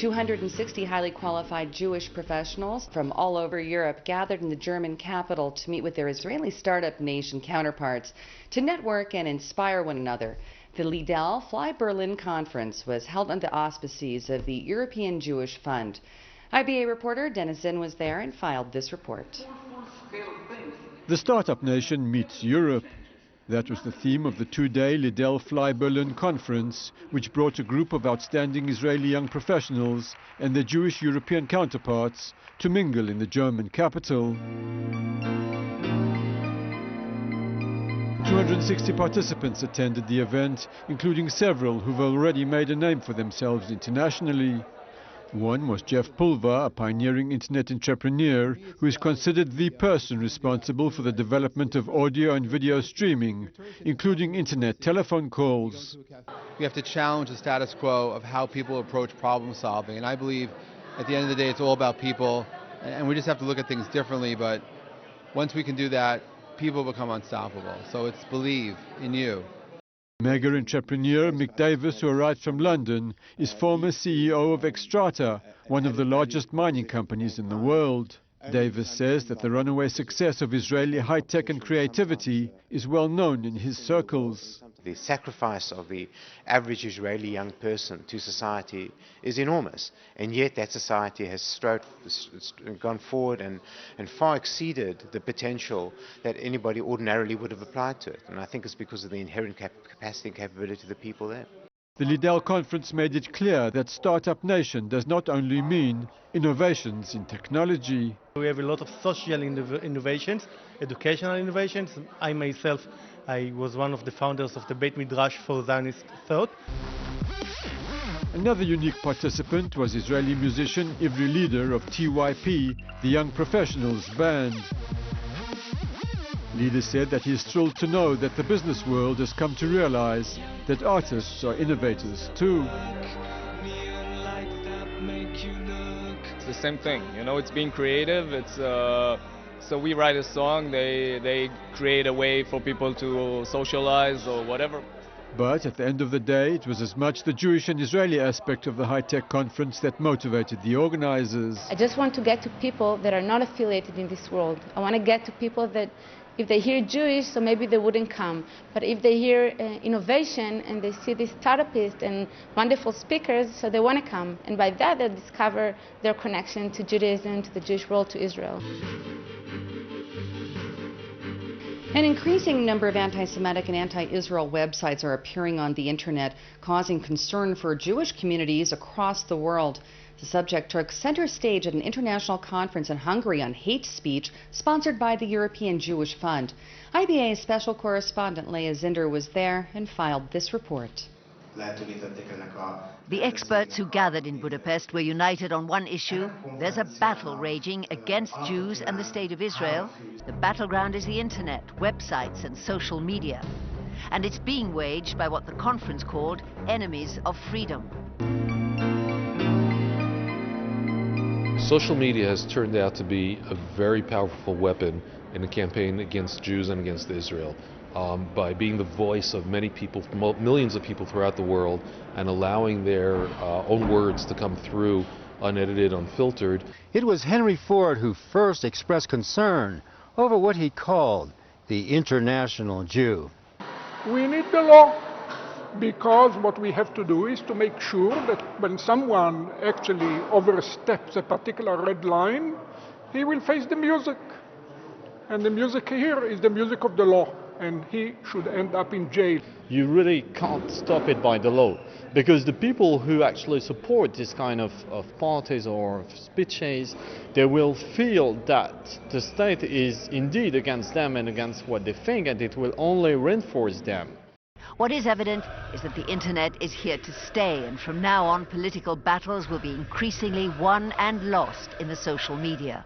260 highly qualified Jewish professionals from all over Europe gathered in the German capital to meet with their Israeli startup nation counterparts to network and inspire one another. The Liddell Fly Berlin Conference was held under the auspices of the European Jewish Fund. IBA reporter Dennis Zinn was there and filed this report. The startup nation meets Europe. That was the theme of the two-day Liddell Fly Berlin Conference, which brought a group of outstanding Israeli young professionals and their Jewish European counterparts to mingle in the German capital. 260 participants attended the event, including several who've already made a name for themselves internationally. One was Jeff Pulver, a pioneering internet entrepreneur who is considered the person responsible for the development of audio and video streaming, including internet telephone calls. We have to challenge the status quo of how people approach problem solving, and I believe at the end of the day it's all about people, and we just have to look at things differently, but once we can do that, people become unstoppable. So it's believe in you. Mega entrepreneur Mick Davis, who arrived from London, is former CEO of Xstrata, one of the largest mining companies in the world. Davis says that the runaway success of Israeli high-tech and creativity is well known in his circles. The sacrifice of the average Israeli young person to society is enormous, and yet that society has gone forward and far exceeded the potential that anybody ordinarily would have applied to it. And I think it's because of the inherent capacity and capability of the people there. The Liddell Conference made it clear that Startup Nation does not only mean innovations in technology. We have a lot of social innovations, educational innovations. I myself, I was one of the founders of the Beit Midrash for Zionist Thought. Another unique participant was Israeli musician Ivri Leader of TYP, the Young Professionals band. Leader said that he is thrilled to know that the business world has come to realize that artists are innovators too. It's the same thing, you know, it's being creative. It's so we write a song, they create a way for people to socialize or whatever. But at the end of the day, it was as much the Jewish and Israeli aspect of the high-tech conference that motivated the organizers. I just want to get to people that are not affiliated in this world. I want to get to people that if they hear Jewish, so maybe they wouldn't come. But if they hear innovation and they see these startupists and wonderful speakers, so they want to come. And by that, they discover their connection to Judaism, to the Jewish world, to Israel. An increasing number of anti-Semitic and anti-Israel websites are appearing on the internet, causing concern for Jewish communities across the world. The subject took center stage at an international conference in Hungary on hate speech, sponsored by the European Jewish Fund. IBA's special correspondent Leah Zinder was there and filed this report. The experts who gathered in Budapest were united on one issue. There's a battle raging against Jews and the State of Israel. The battleground is the internet, websites and social media. And it's being waged by what the conference called enemies of freedom. Social media has turned out to be a very powerful weapon in the campaign against Jews and against Israel. By being the voice of many people, millions of people throughout the world, and allowing their own words to come through unedited, unfiltered. It was Henry Ford who first expressed concern over what he called the international Jew. We need the law, because what we have to do is to make sure that when someone actually oversteps a particular red line, he will face the music. And the music here is the music of the law, and he should end up in jail. You really can't stop it by the law, because the people who actually support this kind of parties or speeches, they will feel that the state is indeed against them and against what they think, and it will only reinforce them. What is evident is that the internet is here to stay, and from now on political battles will be increasingly won and lost in the social media.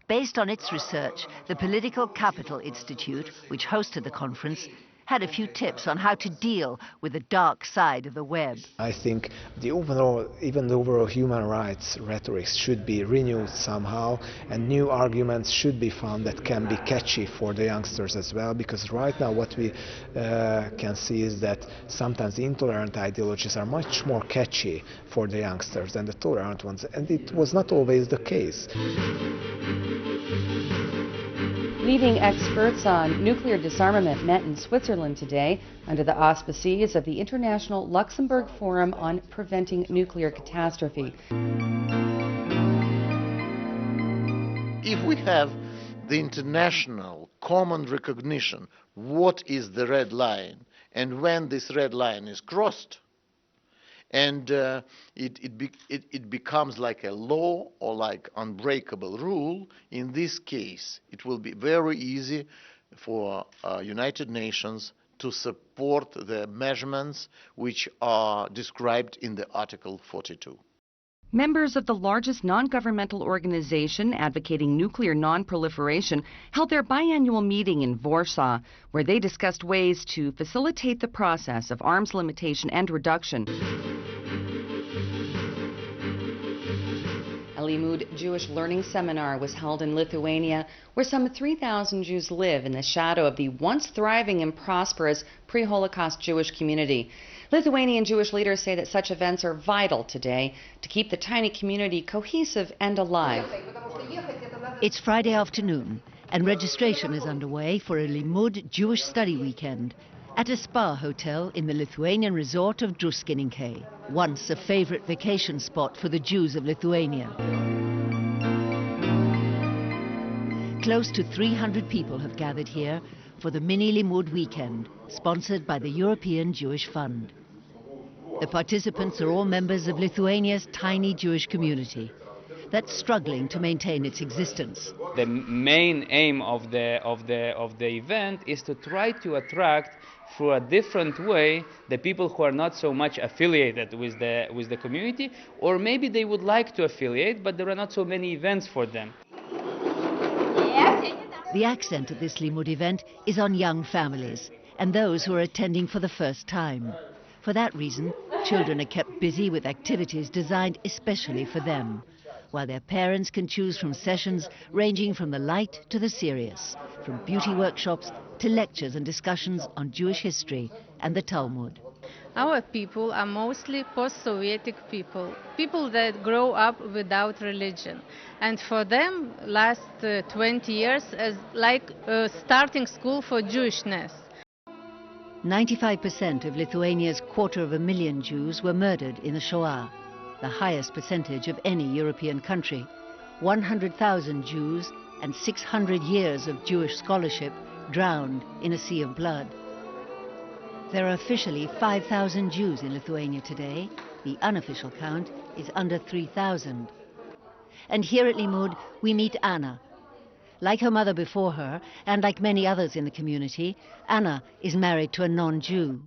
Based on its research, the Political Capital Institute, which hosted the conference, had a few tips on how to deal with the dark side of the web. I think even the overall human rights rhetoric should be renewed somehow, and new arguments should be found that can be catchy for the youngsters as well, because right now what we can see is that sometimes intolerant ideologies are much more catchy for the youngsters than the tolerant ones, and it was not always the case. Leading experts on nuclear disarmament met in Switzerland today under the auspices of the International Luxembourg Forum on Preventing Nuclear Catastrophe. If we have the international common recognition what is the red line and when this red line is crossed, and it becomes like a law or like unbreakable rule, in this case it will be very easy for United Nations to support the measurements which are described in the Article 42. Members of the largest non-governmental organization advocating nuclear non-proliferation held their biannual meeting in Warsaw, where they discussed ways to facilitate the process of arms limitation and reduction. A Limud Jewish Learning Seminar was held in Lithuania, where some 3,000 Jews live in the shadow of the once thriving and prosperous pre-Holocaust Jewish community. Lithuanian Jewish leaders say that such events are vital today to keep the tiny community cohesive and alive. It's Friday afternoon, and registration is underway for a Limud Jewish Study Weekend at a spa hotel in the Lithuanian resort of Druskininkai, once a favorite vacation spot for the Jews of Lithuania. Close to 300 people have gathered here for the Mini Limud Weekend, sponsored by the European Jewish Fund. The participants are all members of Lithuania's tiny Jewish community that's struggling to maintain its existence. The main aim of the event is to try to attract, through a different way, the people who are not so much affiliated with the community, or maybe they would like to affiliate, but there are not so many events for them. The accent of this Limud event is on young families and those who are attending for the first time. For that reason, children are kept busy with activities designed especially for them, while their parents can choose from sessions ranging from the light to the serious, from beauty workshops to lectures and discussions on Jewish history and the Talmud. Our people are mostly post-Sovietic people, people that grow up without religion. And for them, last 20 years is like a starting school for Jewishness. 95% of Lithuania's 250,000 Jews were murdered in the Shoah, the highest percentage of any European country. 100,000 Jews and 600 years of Jewish scholarship drowned in a sea of blood. There are officially 5,000 Jews in Lithuania today. The unofficial count is under 3,000. And here at Limud, we meet Anna. Like her mother before her, and like many others in the community, Anna is married to a non-Jew.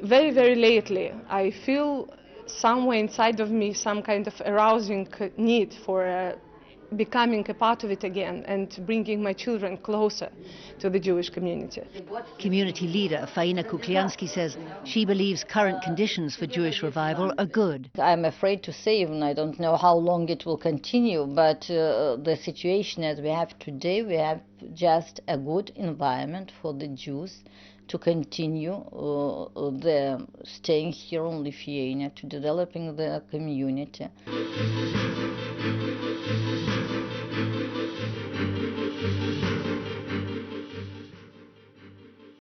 Very, very lately, I feel somewhere inside of me some kind of arousing need for becoming a part of it again and bringing my children closer to the Jewish community. Community leader Faina Kukliansky says she believes current conditions for Jewish revival are good. I'm afraid to say, even I don't know how long it will continue, but the situation as we have today, we have just a good environment for the Jews to continue their staying here in Lithuania, to developing their community.